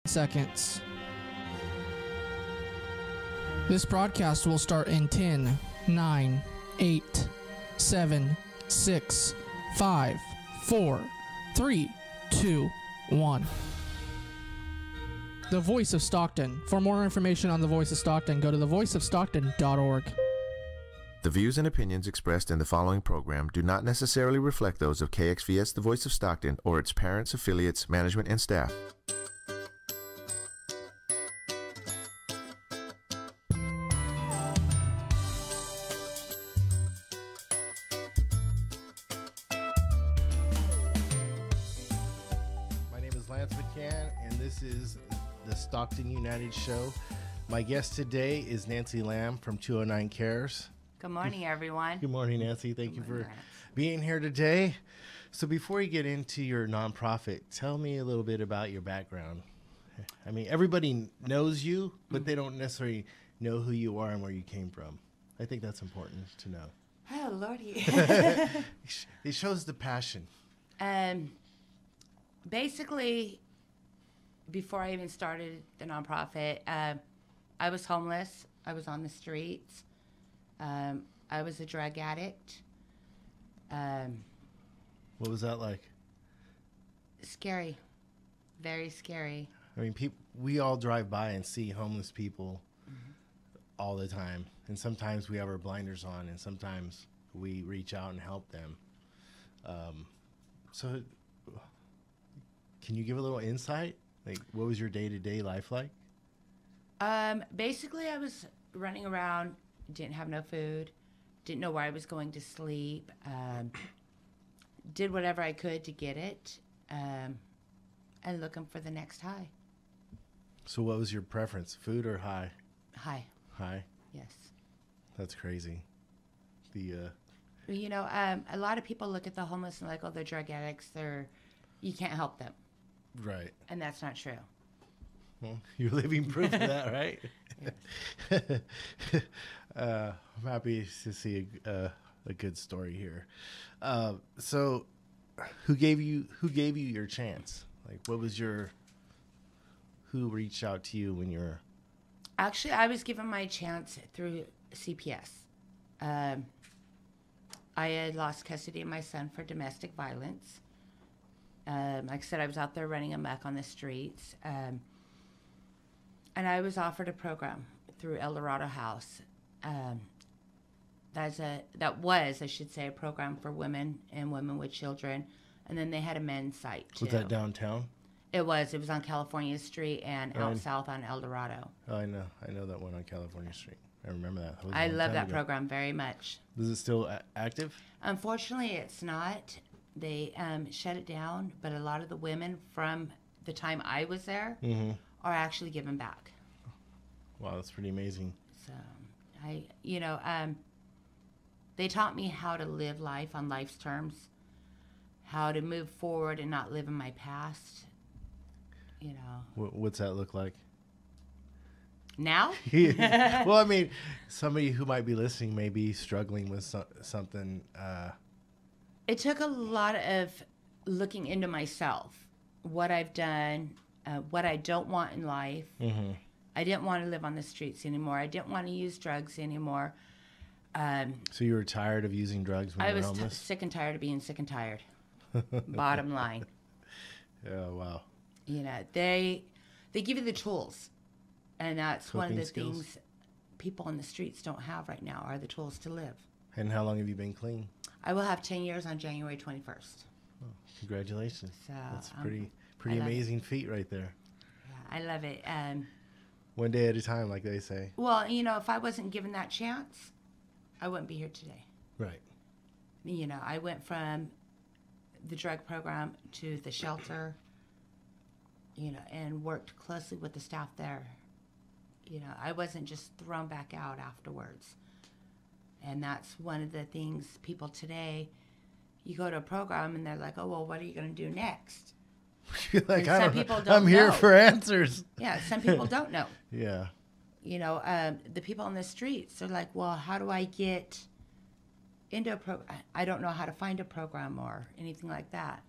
seconds. This broadcast will start in 10, 9, 8, 7, 6, 5, 4, 3, 2, 1. The Voice of Stockton. For more information on The Voice of Stockton, go to thevoiceofstockton.org. The views and opinions expressed in the following program do not necessarily reflect those of KXVS The Voice of Stockton or its parents, affiliates, management, and staff. My name is Lance McCann, and this is the Stockton United Show. My guest today is Nancy Lamb from 209 Cares. Good morning, everyone. Good morning, Nancy. Thank you for being here today. So before you get into your nonprofit, tell me a little bit about your background. I mean, everybody knows you, but they don't necessarily know who you are and where you came from. I think that's important to know. Oh, Lordy. It shows the passion. Basically, before I even started the nonprofit, I was homeless. I was on the streets. I was a drug addict. What was that like? Scary. Very scary. I mean, we all drive by and see homeless people all the time. And sometimes we have our blinders on, and sometimes we reach out and help them. So can you give a little insight? Like, what was your day-to-day life like? Basically, I was running around, didn't have no food, didn't know where I was going to sleep, did whatever I could to get it, and looking for the next high. So what was your preference, food or high? High. High? Yes. That's crazy. You know, a lot of people look at the homeless and like, oh, they're drug addicts. You can't help them. Right. And that's not true. Well, you're living proof of that, right? Yes. I'm happy to see a good story here. So, who gave you your chance? Like, who reached out to you when you were? Actually, I was given my chance through CPS. I had lost custody of my son for domestic violence. Like I said, I was out there running amok on the streets. And I was offered a program through El Dorado House. That was, I should say, a program for women and women with children. And then they had a men's site, too. Was that downtown? It was. It was on California Street and out south on El Dorado. Oh, I know that one on California Street. I remember that. I love that program very much. Is it still active? Unfortunately, it's not. They shut it down, but a lot of the women from the time I was there are actually given back. Wow, that's pretty amazing. So, they taught me how to live life on life's terms, how to move forward and not live in my past. You know. What's that look like? Now? Well, I mean, somebody who might be listening may be struggling with something. It took a lot of looking into myself, what I've done, what I don't want in life. I didn't want to live on the streets anymore. I didn't want to use drugs anymore. So you were tired of using drugs when you were homeless? I was sick and tired of being sick and tired. Bottom line. Oh, wow. You know, they give you the tools. And that's one of the things people on the streets don't have right now are the tools to live. And how long have you been clean? I will have 10 years on January 21st. Oh, congratulations. So, that's pretty amazing feat right there. Yeah, I love it. One day at a time, like they say. Well, you know, if I wasn't given that chance, I wouldn't be here today. Right. You know, I went from the drug program to the shelter, you know, and worked closely with the staff there. You know, I wasn't just thrown back out afterwards. And that's one of the things people today, you go to a program and they're like, oh, well, what are you going to do next? Like, some people don't I'm here know. for answers. Yeah, some people don't know. Yeah. You know, the people on the streets are like, well, how do I get into a program? I don't know how to find a program or anything like that.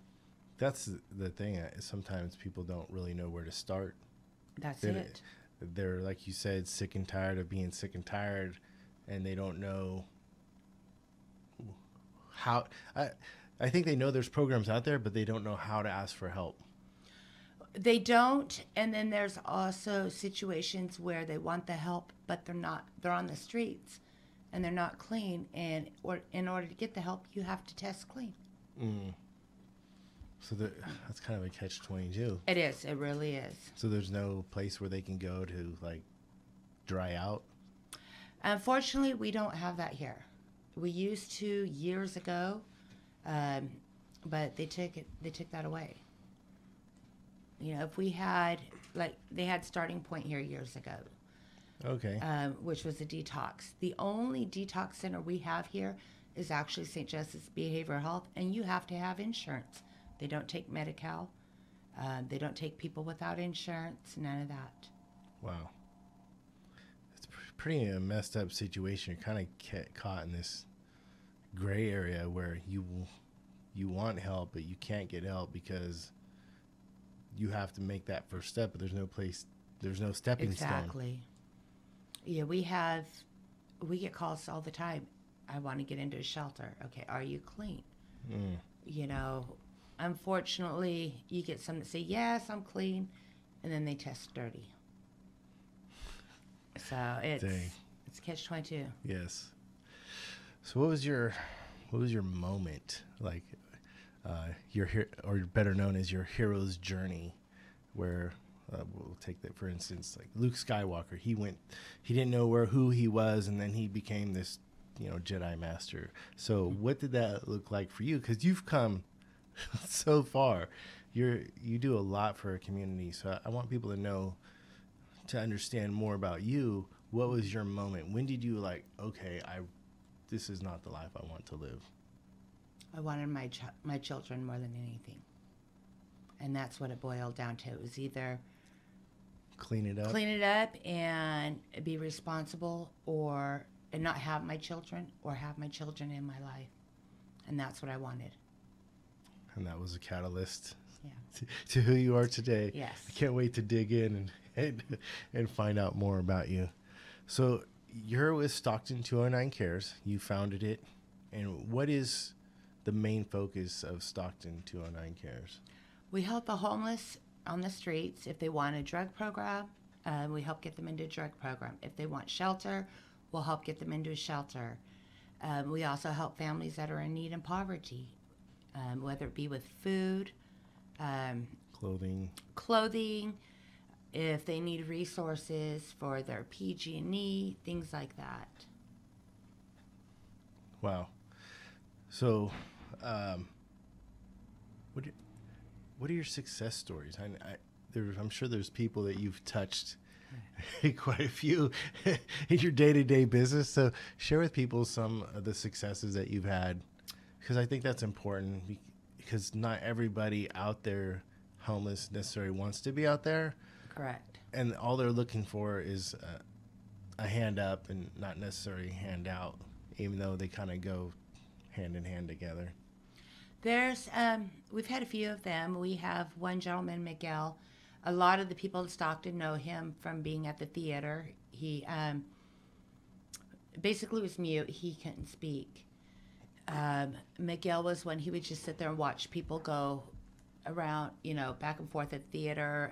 That's the thing. Sometimes people don't really know where to start. That's They're- it. They're, like you said, sick and tired of being sick and tired, and they don't know how. I think they know there's programs out there, but they don't know how to ask for help. They don't, and then there's also situations where they want the help, but they're not. They're on the streets, and they're not clean. And in order to get the help, you have to test clean. So that's kind of a catch-22. It is. It really is. So there's no place where they can go to like dry out. Unfortunately, we don't have that here. We used to years ago, but they took it. They took that away. You know, if we had, like, they had Starting Point here years ago, Okay. which was a detox. The only detox center we have here is actually St. Joseph's Behavioral Health, and you have to have insurance. They don't take Medi-Cal. They don't take people without insurance, none of that. Wow. It's pretty a messed up situation. You're kind of caught in this gray area where you want help, but you can't get help because you have to make that first step, but there's no stepping stone. Exactly. Yeah, we get calls all the time. I want to get into a shelter. Okay, are you clean? You know, unfortunately, you get some that say, yes, I'm clean, and then they test dirty. So it's catch-22. Yes. So what was your moment like? Or better known as your hero's journey, where we'll take that for instance, like Luke Skywalker. He didn't know who he was, and then he became this, Jedi Master. So what did that look like for you? Because you've come so far. You do a lot for a community. So I want people to understand more about you. What was your moment? When did you okay, this is not the life I want to live? I wanted my children more than anything. And that's what it boiled down to. It was either Clean it up and be responsible, and not have my children, or have my children in my life. And that's what I wanted. And that was a catalyst Yeah. to who you are today. Yes. I can't wait to dig in and find out more about you. So you're with Stockton 209 Cares. You founded it. And what is the main focus of Stockton 209 Cares? We help the homeless on the streets. If they want a drug program, we help get them into a drug program. If they want shelter, we'll help get them into a shelter. We also help families that are in need and poverty, whether it be with food, clothing, if they need resources for their PG&E, things like that. Wow. So, what are your success stories? I'm sure there's people that you've touched, quite a few, in your day-to-day business. So share with people some of the successes that you've had, because I think that's important, because not everybody out there homeless necessarily wants to be out there. Correct. And all they're looking for is a hand up and not necessarily a hand out, even though they kind of go hand in hand together. There's, we've had a few of them. We have one gentleman, Miguel. A lot of the people in Stockton know him from being at the theater. He basically was mute. He couldn't speak. Miguel was when he would just sit there and watch people go around, back and forth at the theater.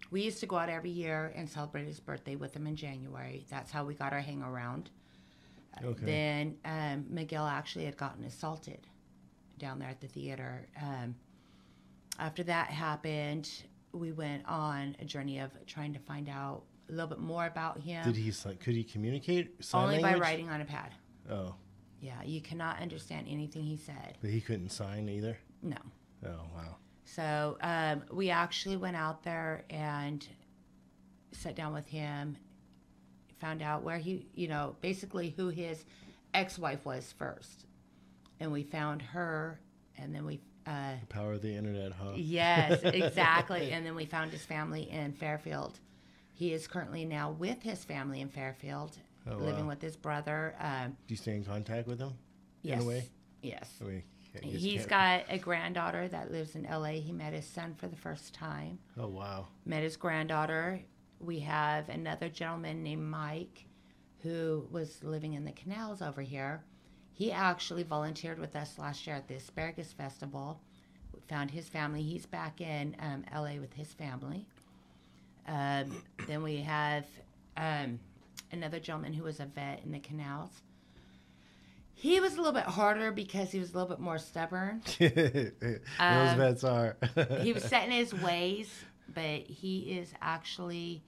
We used to go out every year and celebrate his birthday with him in January. That's how we got our hang around. Okay. Then Miguel actually had gotten assaulted down there at the theater. After that happened, we went on a journey of trying to find out a little bit more about him. Could he communicate sign Only language? by writing on a pad. Oh. Yeah, you cannot understand anything he said. But he couldn't sign either? No. Oh, wow. So we actually went out there and sat down with him, found out where he, basically who his ex-wife was first. And we found her, and then we... the power of the internet, huh? Yes, exactly. And then we found his family in Fairfield. He is currently now with his family in Fairfield, living with his brother. Do you stay in contact with him? Yes. In a way? Yes. I mean, You just He's can't- got a granddaughter that lives in LA. He met his son for the first time. Oh, wow. Met his granddaughter. We have another gentleman named Mike who was living in the canals over here. He actually volunteered with us last year at the Asparagus Festival. We found his family. He's back in LA with his family. Then we have another gentleman who was a vet in the canals. He was a little bit harder because he was a little bit more stubborn. Those vets are. He was set in his ways, but he is actually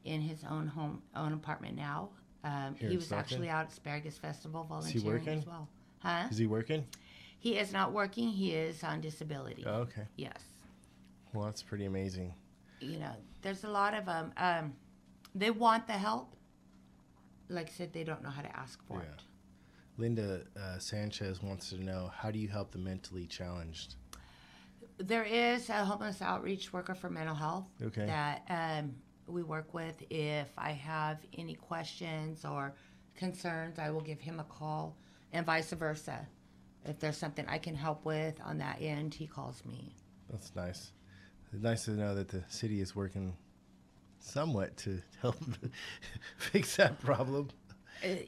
in his own apartment now. Here He in was Stockton? actually out at Asparagus Festival Is he volunteering working? as well. Huh? Is he working? He is not working. He is on disability. Oh, okay. Yes. Well, that's pretty amazing. You know, there's a lot of them. They want the help. Like I said, they don't know how to ask for it. Linda Sanchez wants to know, how do you help the mentally challenged? There is a homeless outreach worker for mental health Okay. that we work with. If I have any questions or concerns, I will give him a call, and vice versa. If there's something I can help with on that end, he calls me. That's nice. It's nice to know that the city is working somewhat to help fix that problem.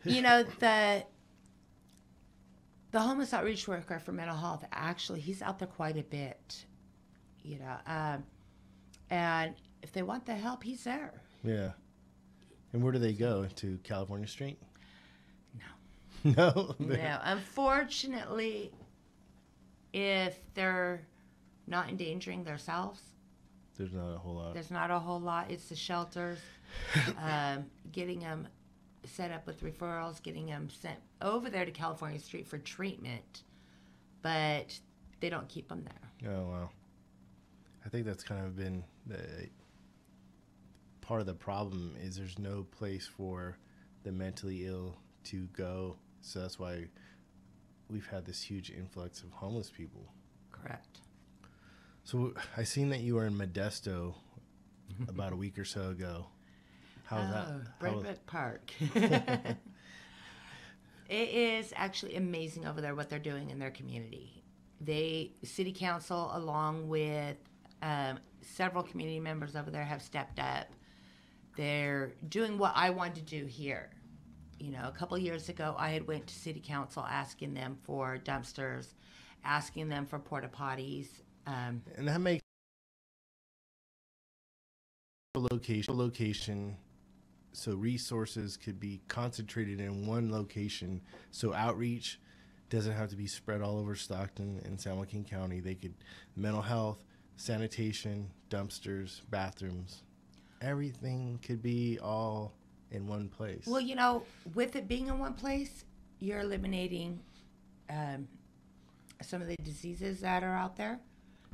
You know, the homeless outreach worker for mental health, actually, he's out there quite a bit, you know. And if they want the help, he's there. Yeah. And where do they go? To California Street? No. No? No. Unfortunately, if they're not endangering themselves, There's not a whole lot. there's not a whole lot. It's the shelters, getting them set up with referrals, getting them sent over there to California Street for treatment, but they don't keep them there. Oh, wow. I think that's kind of been part of the problem is there's no place for the mentally ill to go. So that's why we've had this huge influx of homeless people. Correct. So I seen that you were in Modesto about a week or so ago. How was that? Redwood Park. It is actually amazing over there what they're doing in their community. City council, along with several community members over there, have stepped up. They're doing what I wanted to do here. You know, a couple years ago, I had went to city council asking them for dumpsters, asking them for porta potties. And that makes a location so resources could be concentrated in one location, so outreach doesn't have to be spread all over Stockton and San Joaquin County. They could mental health, sanitation, dumpsters, bathrooms, everything could be all in one place. Well, you know, with it being in one place, you're eliminating some of the diseases that are out there,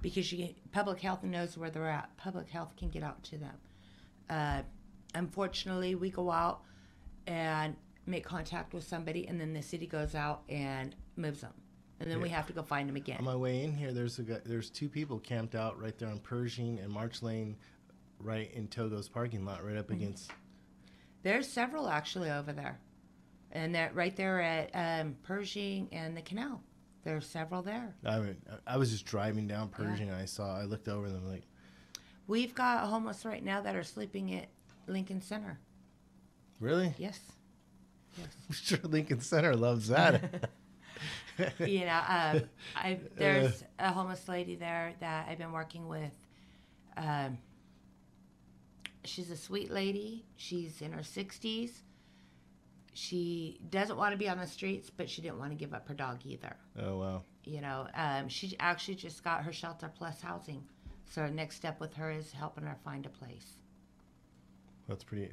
because public health knows where they're at. Public health can get out to them. Unfortunately, we go out and make contact with somebody, and then the city goes out and moves them, and then we have to go find them again. On my way in here, there's two people camped out right there on Pershing and March Lane, right in Togo's parking lot, right up against. There's several actually over there, and they're right there at Pershing and the canal. There's several there. I was just driving down Pershing, and I looked over them like, We've got homeless right now that are sleeping at Lincoln Center. really? Yes. Yes. I'm sure Lincoln Center loves that. You know, there's a homeless lady there that I've been working with. She's a sweet lady. She's in her 60s. She doesn't want to be on the streets, but she didn't want to give up her dog either. Oh, wow. You know, she actually just got her shelter plus housing. So our next step with her is helping her find a place.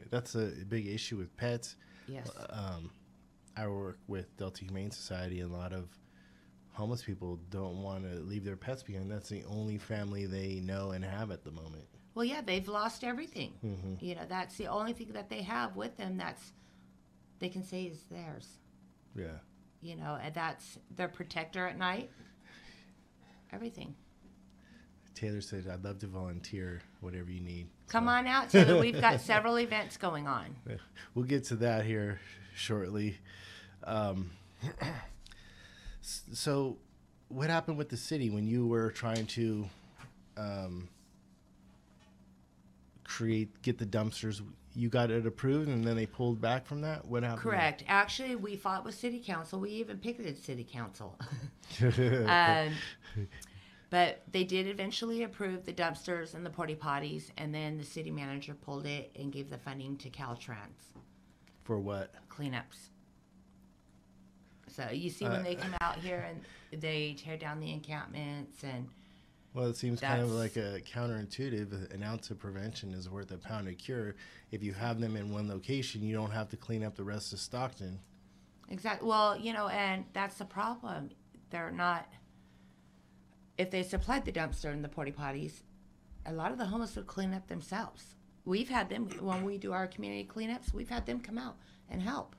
That's a big issue with pets. Yes. I work with Delta Humane Society, and a lot of homeless people don't want to leave their pets behind. That's the only family they know and have at the moment. Well, yeah, they've lost everything. Mm-hmm. You know, that's the only thing that they have with them they can say is theirs. Yeah. You know, and that's their protector at night. Everything. Taylor said, I'd love to volunteer, whatever you need. Come on out. So we've got several events going on. We'll get to that here shortly. So what happened with the city when you were trying to get the dumpsters? You got it approved, and then they pulled back from that. What happened? Correct. Actually, we fought with city council. We even picketed city council. But they did eventually approve the dumpsters and the porta potties, and then the city manager pulled it and gave the funding to Caltrans. For what? Cleanups. So you see when they come out here and they tear down the encampments and... Well, it seems kind of like a counterintuitive. An ounce of prevention is worth a pound of cure. If you have them in one location, you don't have to clean up the rest of Stockton. Exactly. Well, and that's the problem. They're not... If they supplied the dumpster and the porta potties, a lot of the homeless would clean up themselves. We've had them, when we do our community cleanups, we've had them come out and help.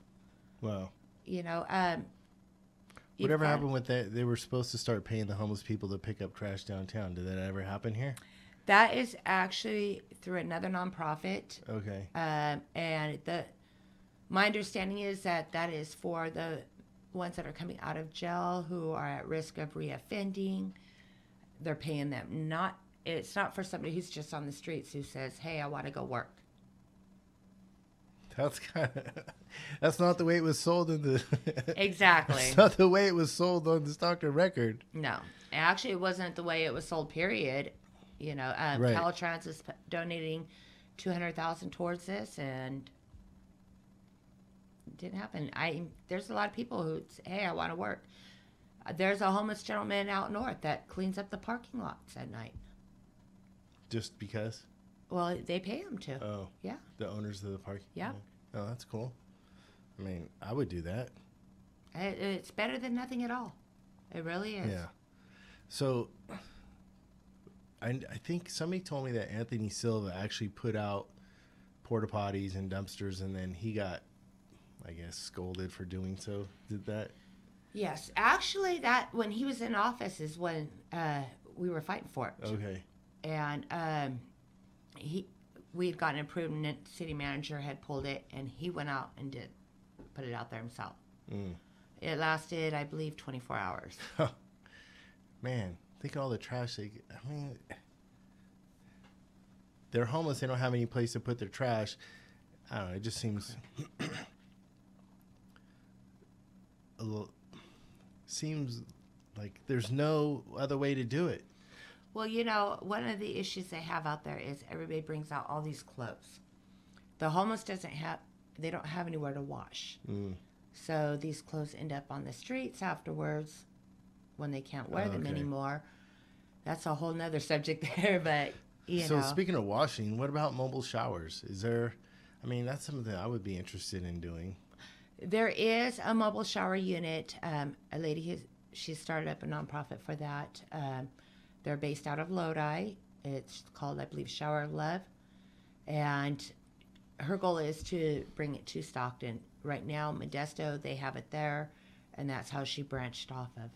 Wow. Whatever happened with that? They were supposed to start paying the homeless people to pick up trash downtown. Did that ever happen here? That is actually through another nonprofit. Okay. And my understanding is that is for the ones that are coming out of jail who are at risk of reoffending. They're paying them. It's not for somebody who's just on the streets who says, "Hey, I want to go work." That's not the way it was sold in the. Exactly. That's not the way it was sold on the Stockton record. No, actually, it wasn't the way it was sold. Period. Right. Caltrans is donating $200,000 towards this, and it didn't happen. There's a lot of people who say, "Hey, I want to work." There's a homeless gentleman out north that cleans up the parking lots at night. Just because? Well, they pay him to. Oh. Yeah. The owners of the park? Yeah. Oh, that's cool. I mean, I would do that. It's better than nothing at all. It really is. Yeah. So, I think somebody told me that Anthony Silva actually put out porta potties and dumpsters, and then he got, I guess, scolded for doing so. Did that? Yes. Actually, that when he was in office is when we were fighting for it. Okay. And we had gotten approved, and the city manager had pulled it, and he went out and put it out there himself. It lasted, I believe, 24 hours. Man, think of all the trash they're homeless. They don't have any place to put their trash. I don't know. It just seems seems like there's no other way to do it. Well, one of the issues they have out there is everybody brings out all these clothes. The homeless they don't have anywhere to wash. So these clothes end up on the streets afterwards when they can't wear them anymore. That's a whole nother subject there, but So speaking of washing, what about mobile showers? That's something I would be interested in doing. There is a mobile shower unit. A lady, she started up a nonprofit for that. They're based out of Lodi. It's called, I believe, Shower of Love. And her goal is to bring it to Stockton. Right now, Modesto, they have it there, and that's how she branched off of.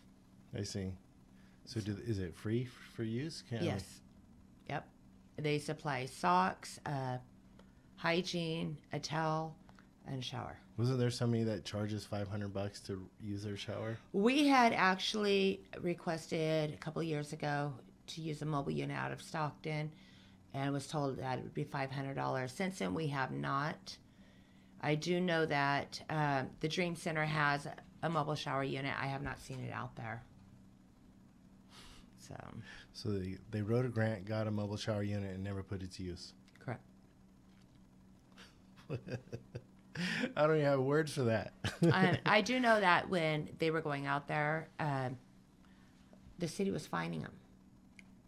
I see. So is it free for use? Yes. Yep. They supply socks, hygiene, a towel, and a shower. Wasn't there somebody that charges $500 to use their shower? We had actually requested a couple of years ago to use a mobile unit out of Stockton, and was told that it would be $500. Since then, we have not. I do know that the Dream Center has a mobile shower unit. I have not seen it out there. So they wrote a grant, got a mobile shower unit, and never put it to use. Correct. I don't even have words for that. I do know that when they were going out there, the city was fining them.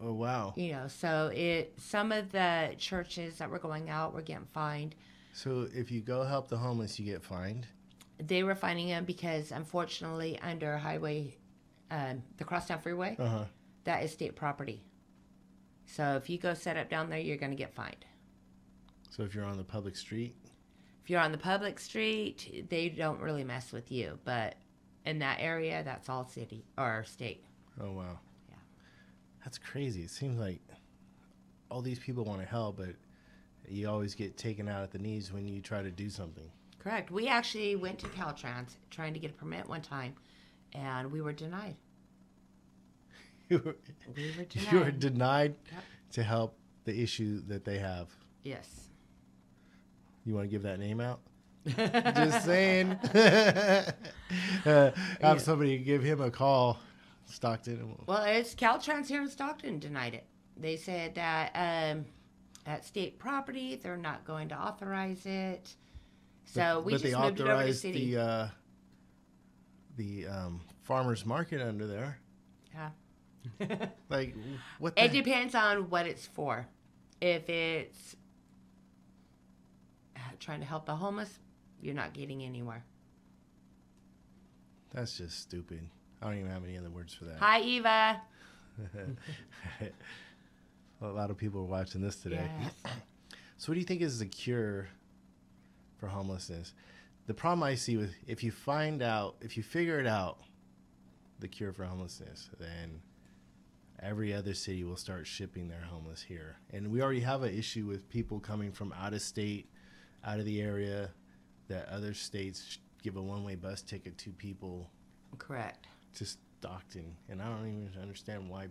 Oh, wow. So some of the churches that were going out were getting fined. So if you go help the homeless, you get fined? They were fining them because, unfortunately, under highway, the Crosstown Freeway, that is state property. So if you go set up down there, you're going to get fined. So if you're on the public street? If you're on the public street, they don't really mess with you. But in that area, that's all city or state. Oh, wow. Yeah. That's crazy. It seems like all these people want to help, but you always get taken out at the knees when you try to do something. Correct. We actually went to Caltrans trying to get a permit one time, and we were denied. you were We were denied. you were denied Yep. to help the issue that they have. Yes. You want to give that name out? Just saying. Have somebody give him a call, Stockton. Well, it's Caltrans here in Stockton denied it. They said that at state property, they're not going to authorize it. So we but just they moved it over to authorized city. the farmers market under there. Yeah. Like what? It depends on what it's for. If it's trying to help the homeless, you're not getting anywhere. That's just stupid. I don't even have any other words for that. Hi, Eva. A lot of people are watching this today. Yes. So what do you think is the cure for homelessness? The problem I see with if you figure it out, the cure for homelessness, then every other city will start shipping their homeless here. And we already have an issue with people coming from out of state, out of the area, that other states give a one-way bus ticket to people Correct. to Stockton. And I don't even understand why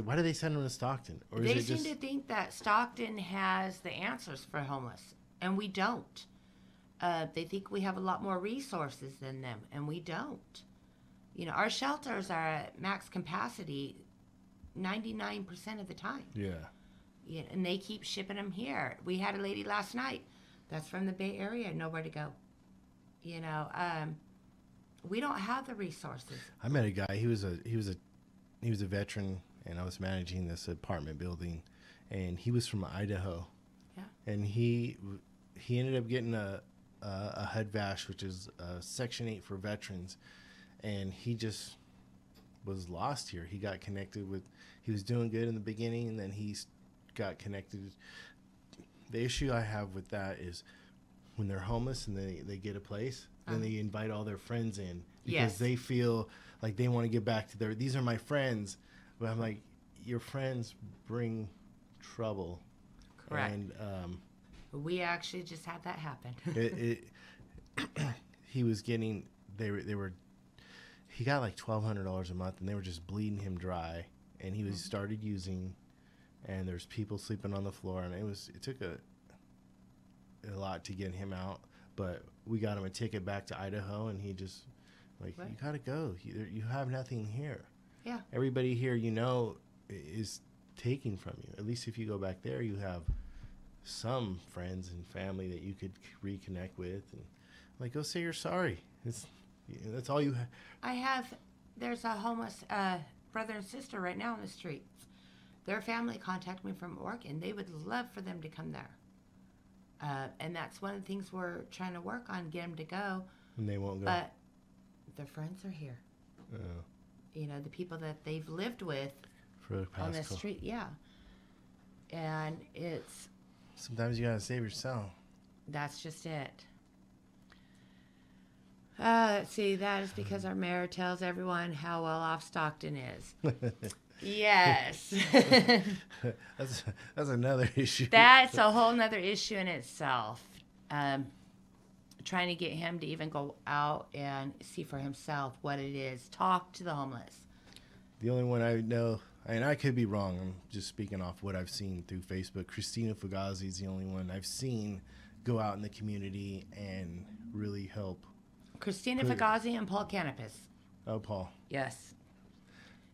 why do they send them to Stockton? Or They is it seem just to think that Stockton has the answers for homeless, and we don't. They think we have a lot more resources than them, and we don't. You know, our shelters are at max capacity 99% of the time. yeah. Yeah, and they keep shipping them here. We had a lady last night that's from the Bay Area, nowhere to go. You know, we don't have the resources. I met a guy. He was a veteran, and I was managing this apartment building, and he was from Idaho. Yeah. And he ended up getting a HUD VASH, which is Section 8 for veterans, and he just was lost here. He got connected with. He was doing good in the beginning, and then he got connected. The issue I have with that is when they're homeless and they get a place, then they invite all their friends in because Yes. they feel like they want to get back to these are my friends. But I'm like, your friends bring trouble. Correct. And We actually just had that happen. he was getting he got like $1,200 a month, and they were just bleeding him dry, and he was started using, and there's people sleeping on the floor, and it took a lot to get him out, but we got him a ticket back to Idaho, and he just like, Right. you gotta go, you have nothing here. Yeah. Everybody here is taking from you. At least if you go back there, you have some friends and family that you could reconnect with, and like, go say you're sorry. That's all you There's a homeless brother and sister right now on the streets. Their family contacted me from Oregon. They would love for them to come there. And that's one of the things we're trying to work on, get them to go. and they won't go. But their friends are here. Oh, You know, the people that they've lived with for the on past the couple. street. Yeah. And Sometimes you gotta save yourself. that's just it. Let's see, that is because our mayor tells everyone how well off Stockton is. Yes. That's another issue. That's a whole nother issue in itself. Trying to get him to even go out and see for himself what it is. Talk to the homeless. The only one I know, and I could be wrong, I'm just speaking off what I've seen through Facebook. Christina Fugazi is the only one I've seen go out in the community and really help. Christina Good. Fugazi and Paul Canopus. Oh, Paul. Yes.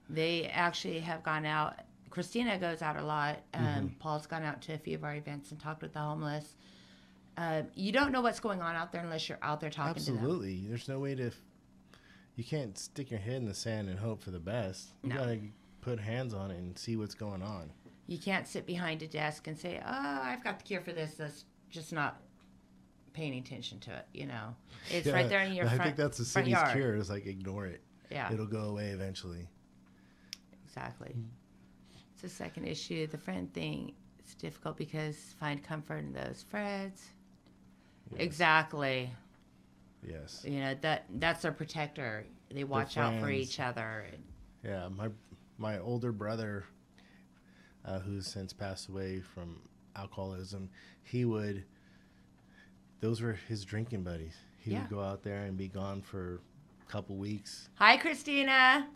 They actually have gone out. Christina goes out a lot. Paul's gone out to a few of our events and talked with the homeless. You don't know what's going on out there unless you're out there talking to them. Absolutely. There's no way to. You can't stick your head in the sand and hope for the best. You No. gotta put hands on it and see what's going on. You can't sit behind a desk and say, "Oh, I've got the cure for this." That's just not paying attention to it. You know, it's right there in your I front. think that's the front city's yard. cure. Is like, ignore it. Yeah, It'll go away eventually. exactly. It's the second issue. The friend thing. It's difficult because find comfort in those friends. Yes. Exactly. Yes. You know, that's their protector. They watch out for friends. each other. Yeah. My older brother, who's since passed away from alcoholism, those were his drinking buddies. He Yeah. would go out there and be gone for a couple weeks. Hi, Christina.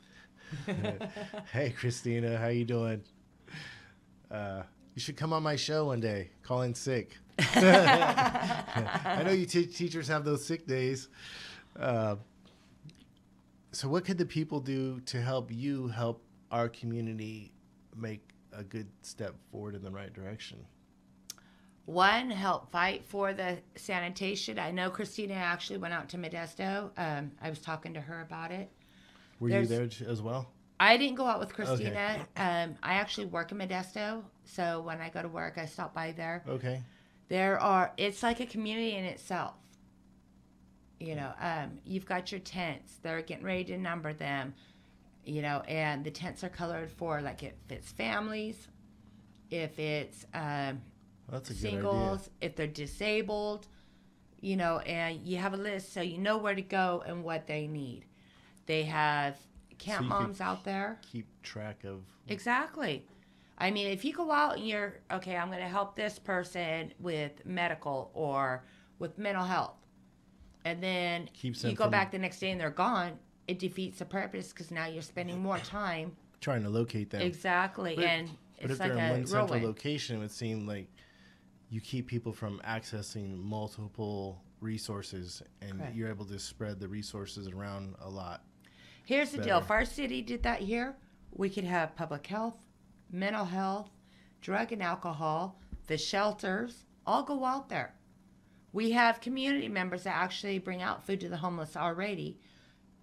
Hey, Christina, how you doing? You should come on my show one day. Call in sick. I know you teachers have those sick days. So what could the people do to help you help our community make a good step forward in the right direction? One, help fight for the sanitation. I know Christina actually went out to Modesto. I was talking to her about it. Were you there as well? I didn't go out with Christina. Okay. I actually work in Modesto, so when I go to work, I stop by there. Okay. It's like a community in itself. You've got your tents. They're getting ready to number them, and the tents are colored for, like, if it's families, if it's that's a singles, good idea. if they're disabled, and you have a list so you know where to go and what they need. They have camp moms out there. Keep track of. Exactly. I mean, if you go out and you're, okay, I'm going to help this person with medical or with mental health, and then you go back the next day and they're gone, it defeats the purpose because now you're spending more time trying to locate them. Exactly. But it's like if they're in one central whirlwind. location, it would seem like you keep people from accessing multiple resources, and Correct. You're able to spread the resources around a lot. Here's the deal. If our city did that here, we could have public health, mental health, drug and alcohol, the shelters, all go out there. We have community members that actually bring out food to the homeless already.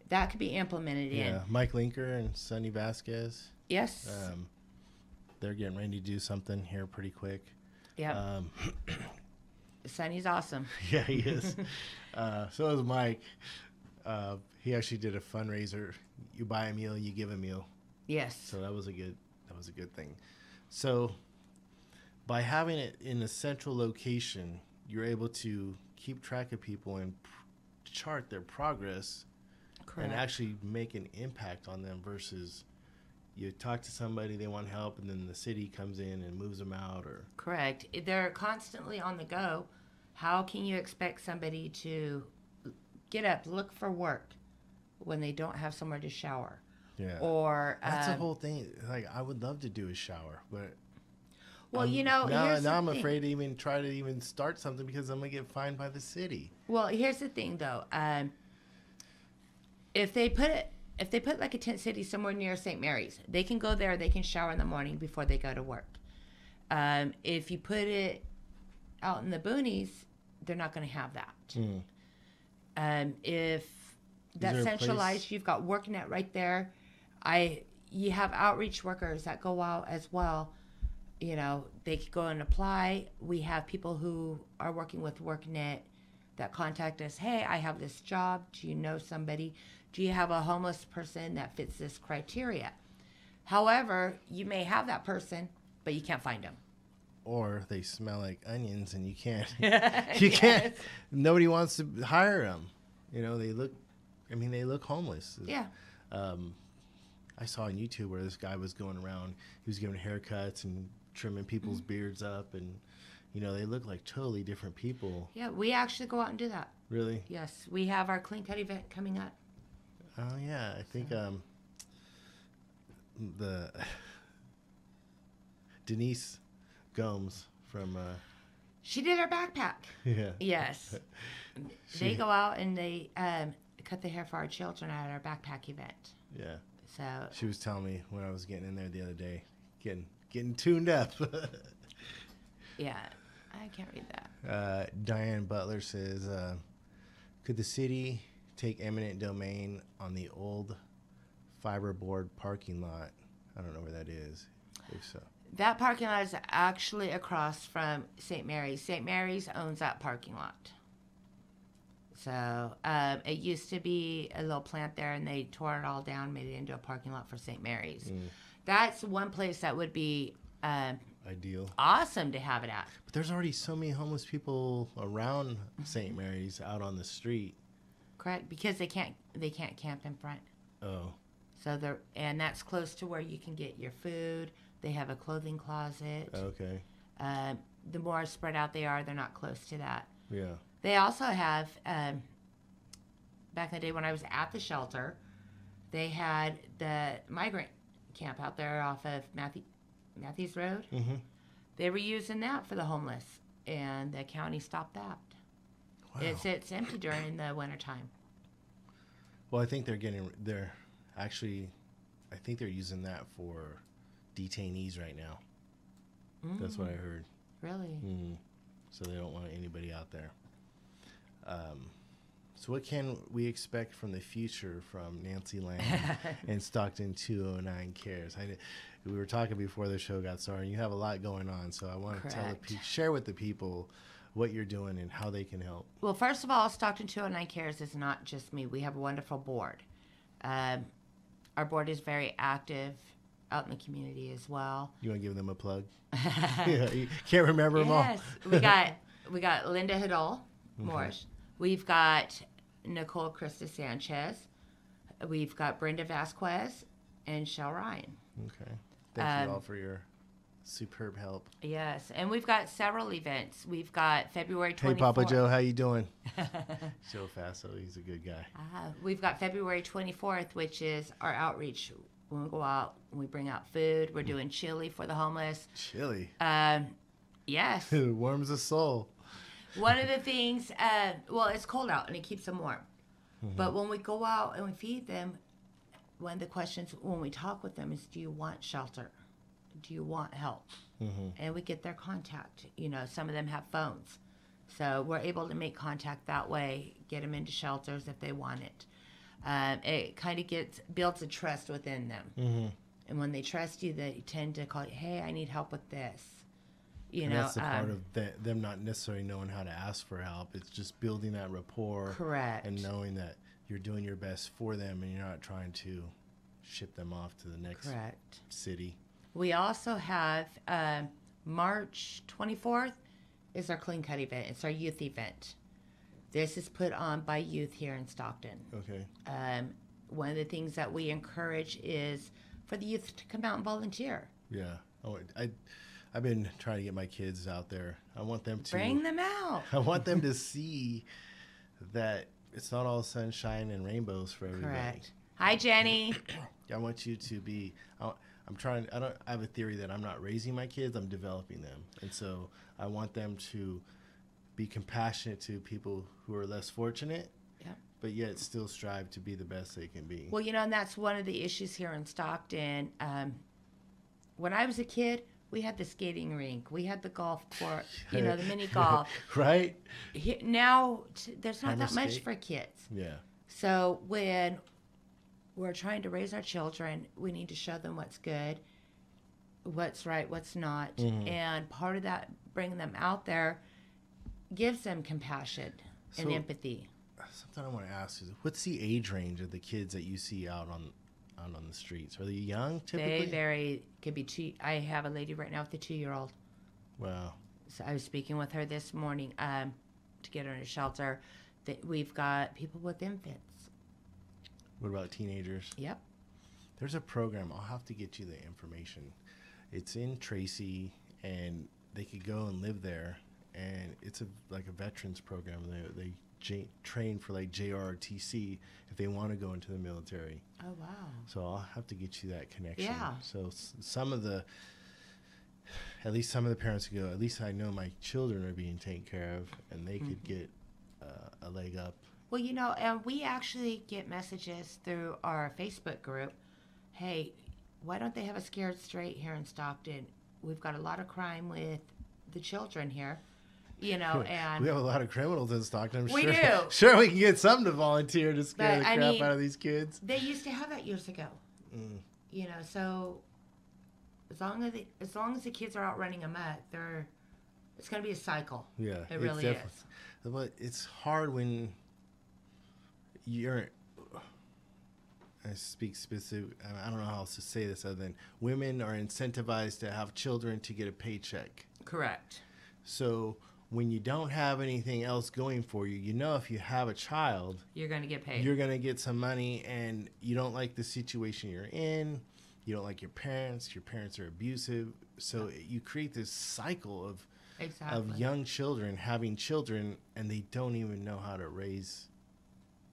That could be implemented in. Yeah, Mike Linker and Sonny Vasquez. Yes. They're getting ready to do something here pretty quick. Yeah. Sonny's awesome. Yeah, he is. So is Mike. He actually did a fundraiser. You buy a meal, you give a meal. Yes. So that was a good thing. So by having it in a central location, you're able to keep track of people and chart their progress. Correct. And actually make an impact on them versus you talk to somebody, they want help, and then the city comes in and moves them out. Or correct. They're constantly on the go. How can you expect somebody to get up, look for work when they don't have somewhere to shower? Yeah. Or that's the whole thing. Like, I would love to do a shower, but well, now I'm afraid to even try to even start something because I'm gonna get fined by the city. Well, here's the thing, though. If they put like a tent city somewhere near St. Mary's, they can go there. They can shower in the morning before they go to work. If you put it out in the boonies, they're not going to have that. If that's centralized, you've got WorkNet right there. You have outreach workers that go out as well. They could go and apply. We have people who are working with WorkNet that contact us. Hey, I have this job. Do you know somebody? Do you have a homeless person that fits this criteria? However, you may have that person, but you can't find them. Or they smell like onions and you can't. Can't. Nobody wants to hire them. They look homeless. Yeah. I saw on YouTube where this guy was going around. He was giving haircuts and trimming people's beards up, and they look like totally different people. Yeah, we actually go out and do that. Really? Yes, we have our clean cut event coming up. Oh yeah, I think the Denise Gomes from she did our backpack. Yeah. Yes. They go out and they cut the hair for our children at our backpack event. Yeah. So she was telling me when I was getting in there the other day, getting tuned up. Yeah, I can't read that. Diane Butler says, could the city take eminent domain on the old fiberboard parking lot? I don't know where that is. If so. That parking lot is actually across from St. Mary's. St. Mary's owns that parking lot. So it used to be a little plant there, and they tore it all down, made it into a parking lot for St. Mary's. That's one place that would be ideal, awesome to have it at. But there's already so many homeless people around St. Mary's out on the street. Correct, because they can't camp in front. Oh. So and that's close to where you can get your food. They have a clothing closet. Okay. The more spread out they are, they're not close to that. Yeah. They also have, back in the day when I was at the shelter, They had the migrant camp out there off of Matthews Road. Mm-hmm. They were using that for the homeless, and the county stopped that. Wow. It's empty during the wintertime. Well, I think they're actually, I think they're using that for detainees right now. That's what I heard. Really? So they don't want anybody out there. So what can we expect from the future from Nancy Lang and Stockton 209 Cares? We were talking before the show got started. You have a lot going on, so I want to share with the people what you're doing and how they can help. Well, first of all, Stockton 209 Cares is not just me. We have a wonderful board. Our board is very active out in the community as well. You want to give them a plug? Yeah, you can't remember them all. Yes, we got Linda Hidal Morris. We've got Nicole Krista Sanchez. We've got Brenda Vasquez and Shell Ryan. Okay. Thank you all for your superb help. Yes, and we've got several events. We've got February 24th. Hey, Papa Joe, how you doing? Joe Faso, he's a good guy. We've got February 24th, which is our outreach. When we go out, we bring out food. We're doing chili for the homeless. Chili? Yes. It warms the soul. One of the things, well, it's cold out and it keeps them warm. But when we go out and we feed them, one of the questions when we talk with them is, do you want shelter? Do you want help? And we get their contact. You know, some of them have phones. So we're able to make contact that way, get them into shelters if they want it. It kind of builds a trust within them. And when they trust you, they tend to call you, hey, I need help with this. You know, that's the part of them not necessarily knowing how to ask for help. It's just building that rapport. Correct. And knowing that you're doing your best for them and you're not trying to ship them off to the next city. We also have March 24th is our clean cut event. It's our youth event. This is put on by youth here in Stockton. Okay. One of the things that we encourage is for the youth to come out and volunteer. Yeah. Oh, I've been trying to get my kids out there. I want them to bring them out. I want them to see that it's not all sunshine and rainbows for everybody. Correct. Hi, Jenny. I want you to be. I have a theory that I'm not raising my kids. I'm developing them, and so I want them to be compassionate to people who are less fortunate. Yep. But yet still strive to be the best they can be. Well, you know, and that's one of the issues here in Stockton. When I was a kid, we had the skating rink. We had the golf court, you know, the mini golf. Right? Now, there's not that much for kids. Yeah. So when we're trying to raise our children, we need to show them what's good, what's right, what's not. And part of that, bringing them out there, gives them compassion and empathy. Something I want to ask is, what's the age range of the kids that you see out on the streets? Are they young typically? They vary. Could be two. I have a lady right now with a 2-year-old. Wow. So I was speaking with her this morning to get her in a shelter. We've got people with infants. What about teenagers? Yep. There's a program. I'll have to get you the information. It's in Tracy, and they could go and live there. And it's like a veterans program. They train for like JROTC if they want to go into the military. Oh, wow. So I'll have to get you that connection. Yeah. So at least some of the parents go, at least I know my children are being taken care of, and they could get a leg up. Well, you know, and we actually get messages through our Facebook group. Hey, why don't they have a Scared Straight here in Stockton? We've got a lot of crime with the children here. You know, and we have a lot of criminals in Stockton. We do. Sure, we can get some to volunteer to scare the crap out of these kids. They used to have that years ago. You know, so as long as the kids are out running amok, it's going to be a cycle. Yeah, it really is. But it's hard when you're. I speak specific. I don't know how else to say this other than women are incentivized to have children to get a paycheck. Correct. So when you don't have anything else going for you, you know if you have a child, you're going to get paid. You're going to get some money, and you don't like the situation you're in. You don't like your parents. Your parents are abusive. So you create this cycle of young children having children, and they don't even know how to raise.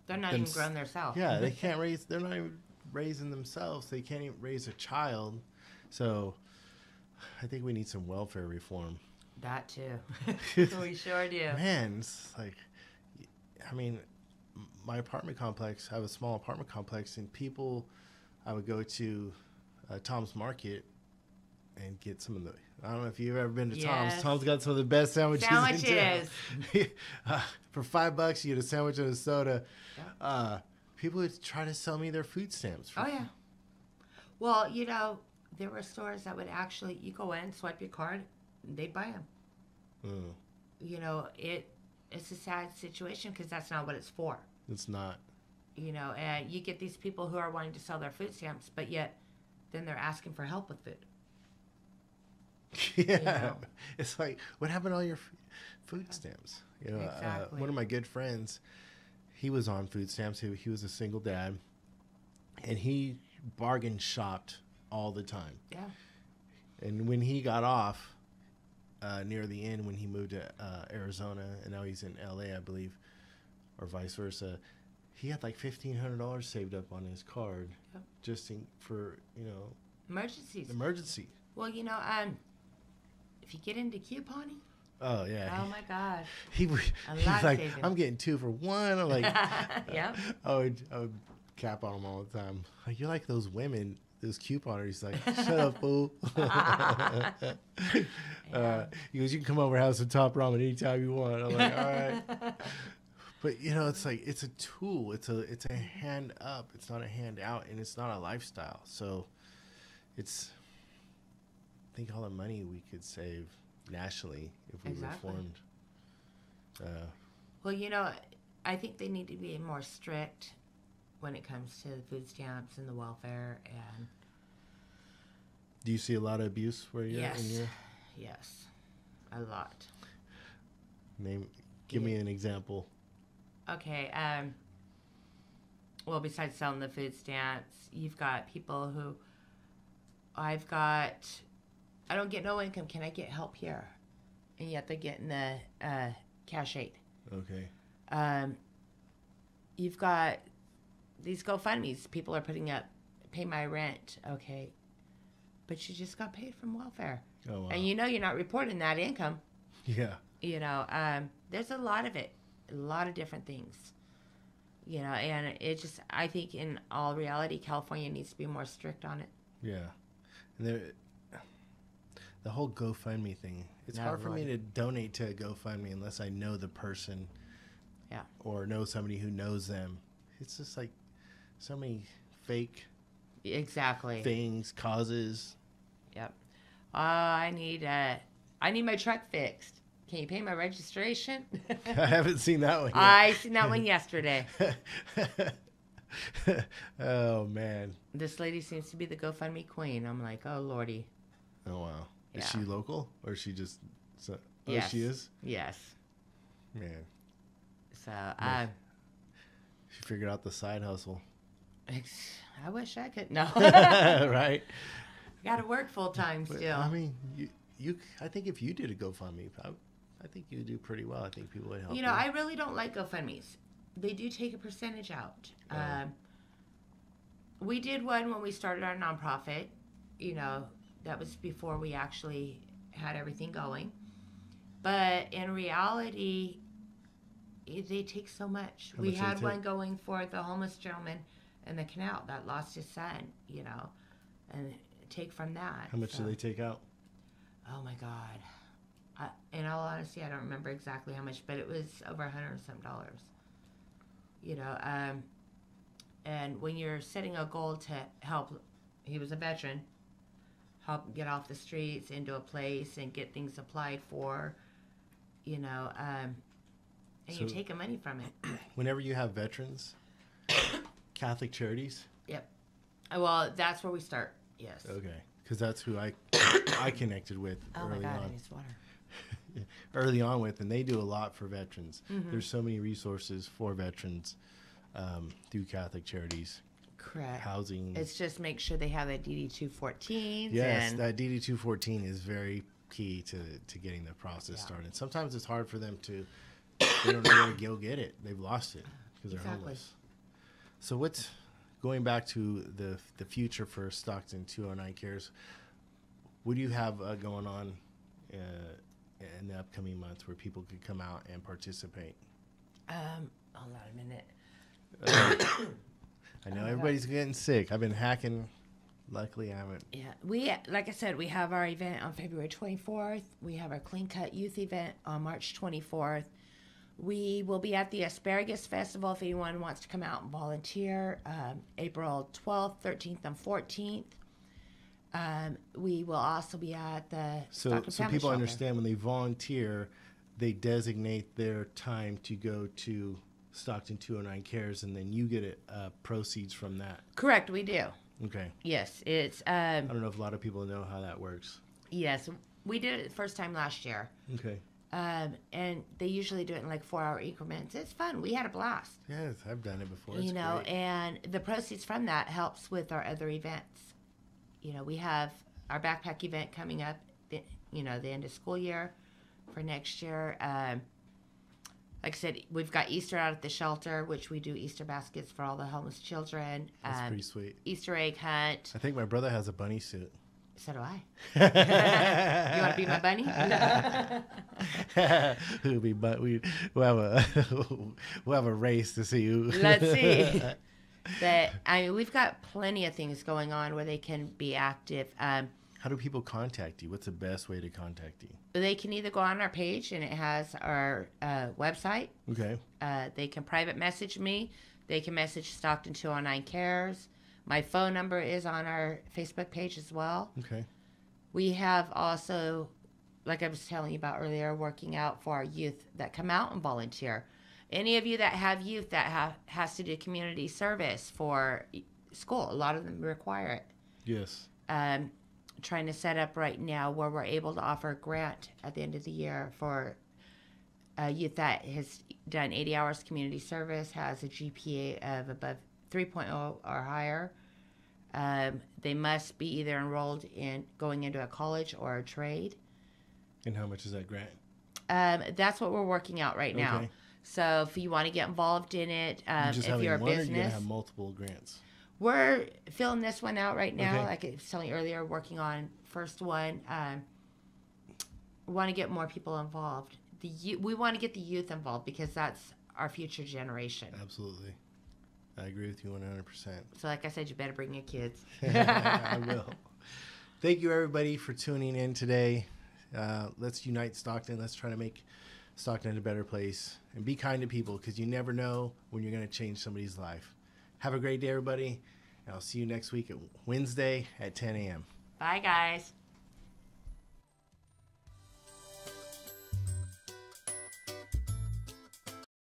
They're not even grown themselves. Yeah, they can't raise. They're not even raising themselves. They can't even raise a child. So I think we need some welfare reform. That too. We sure do. Man, it's like, I mean, my apartment complex, I have a small apartment complex, and people, I would go to Tom's Market and get some of the, I don't know if you've ever been to Tom's. Yes. Tom's got some of the best sandwiches in Sandwiches. town. For $5, you get a sandwich and a soda. People would try to sell me their food stamps. Oh, yeah. Well, you know, there were stores that would actually, you go in, swipe your card, they'd buy them. Mm, You know, it's a sad situation because that's not what it's for. it's not. You know, and you get these people who are wanting to sell their food stamps, but yet then they're asking for help with food. Yeah. know. It's like, what happened to all your food stamps? You know, Exactly. one of my good friends, he was on food stamps. He was a single dad, and he bargain shopped all the time. Yeah. And when he got off near the end, when he moved to Arizona, and now he's in LA, I believe, or vice versa, he had like $1,500 saved up on his card, Yep. just for Emergencies. emergency. Well, you know, if you get into couponing, Oh yeah. oh my God. He's like, life-saving. I'm getting 2 for 1. I'm like, Yep. I would cap on him all the time. Like, you're like those women, those couponers. He's like, shut up, fool. He goes, you can come over and have some top ramen anytime you want. I'm like, all right. But you know, it's like, it's a tool. It's a hand up. It's not a hand out, and it's not a lifestyle. So it's, think all the money we could save nationally if we Exactly. reformed. Well, you know, I think they need to be more strict when it comes to the food stamps and the welfare. And Do you see a lot of abuse where you're yes, in your yes, a lot. name? Give me an example. Okay. Well, besides selling the food stamps, you've got people who I don't get no income. Can I get help here? And yet they're getting the cash aid. Okay. You've got these GoFundMes. People are putting up, pay my rent. Okay. But you just got paid from welfare. Oh wow. And you know you're not reporting that income. Yeah. You know, there's a lot of it. A lot of different things. You know, and it just, I think in all reality, California needs to be more strict on it. Yeah. And the whole GoFundMe thing. It's No, hard for me Lord. to donate to a GoFundMe unless I know the person. Yeah. Or know somebody who knows them. It's just like so many fake Exactly. things, causes. Yep. I need my truck fixed. Can you pay my registration? I haven't seen that one yet. I seen that one yesterday. Oh man. This lady seems to be the GoFundMe queen. I'm like, oh lordy. Oh wow. Is Yeah. she local or is she just? Oh, Yes. she is. Yes. Man, So she figured out the side hustle. I wish I could. No. Right. Got to work full time But, still. I mean, you. I think if you did a GoFundMe, I think you would do pretty well. I think people would help. You know, I really don't like GoFundMes. They do take a percentage out. We did one when we started our nonprofit. You know, that was before we actually had everything going. But in reality, they take so much. How We much do they had take? one going for the homeless gentleman in the canal that lost his son, you know, and take from that. How much So- do they take out? Oh my God. In all honesty, I don't remember exactly how much, but it was over $100 and some. You know, and when you're setting a goal to help, he was a veteran, help get off the streets into a place and get things applied for, you know, and you're So- taking money from it. Whenever you have veterans, Catholic Charities. Yep. Well, that's where we start. Yes. Okay, because that's who I connected with Oh my early God, I on. need some water. Early on with, and they do a lot for veterans. Mm-hmm. There's so many resources for veterans through Catholic Charities, Correct. housing. It's just make sure they have that DD 214s. Yes, and that DD 214 is very key to getting the process started. Sometimes it's hard for them to. They don't know where to go get it. They've lost it because they're Exactly. homeless. So what's going back to the future for Stockton 209 Cares, what do you have going on in the upcoming month where people could come out and participate? Hold on a minute. I know everybody's getting sick. I've been hacking. Luckily, I haven't. Yeah, like I said, we have our event on February 24th. We have our Clean Cut Youth event on March 24th. We will be at the Asparagus Festival if anyone wants to come out and volunteer, April 12th, 13th, and 14th. We will also be at the Stockton so Family people Shelter. understand when they volunteer, they designate their time to go to Stockton 209 Cares, and then you get proceeds from that. Correct, we do. Okay. Yes, it's. I don't know if a lot of people know how that works. Yes, we did it the first time last year. Okay. And they usually do it in like 4-hour increments. It's fun. We had a blast. Yes, I've done it before. You It's know, great. and the proceeds from that helps with our other events. You know, we have our backpack event coming up, the end of school year for next year. Like I said, we've got Easter out at the shelter, which we do Easter baskets for all the homeless children. That's pretty sweet. Easter egg hunt. I think my brother has a bunny suit. So do I. You want to be my bunny? We'll have a race to see who. Let's see. But I mean, we've got plenty of things going on where they can be active. How do people contact you? What's the best way to contact you? They can either go on our page and it has our website. Okay. They can private message me. They can message Stockton 209 Cares. My phone number is on our Facebook page as well. Okay. We have also, like I was telling you about earlier, working out for our youth that come out and volunteer. Any of you that have youth that has to do community service for school, a lot of them require it. Yes. Trying to set up right now where we're able to offer a grant at the end of the year for a youth that has done 80 hours community service, has a GPA of above 3.0 or higher. They must be either enrolled in going into a college or a trade. And how much is that grant? That's what we're working out right now. Okay. So if you want to get involved in it, Just if having you're a one, or you business, gonna have multiple grants? we're filling this one out right now. Okay. Like I was telling you earlier, working on first one. We want to get more people involved. We want to get the youth involved because that's our future generation. Absolutely. I agree with you 100%. So like I said, you better bring your kids. I will. Thank you, everybody, for tuning in today. Let's unite Stockton. Let's try to make Stockton a better place. And be kind to people, because you never know when you're going to change somebody's life. Have a great day, everybody. And I'll see you next week at Wednesday at 10 a.m. Bye, guys.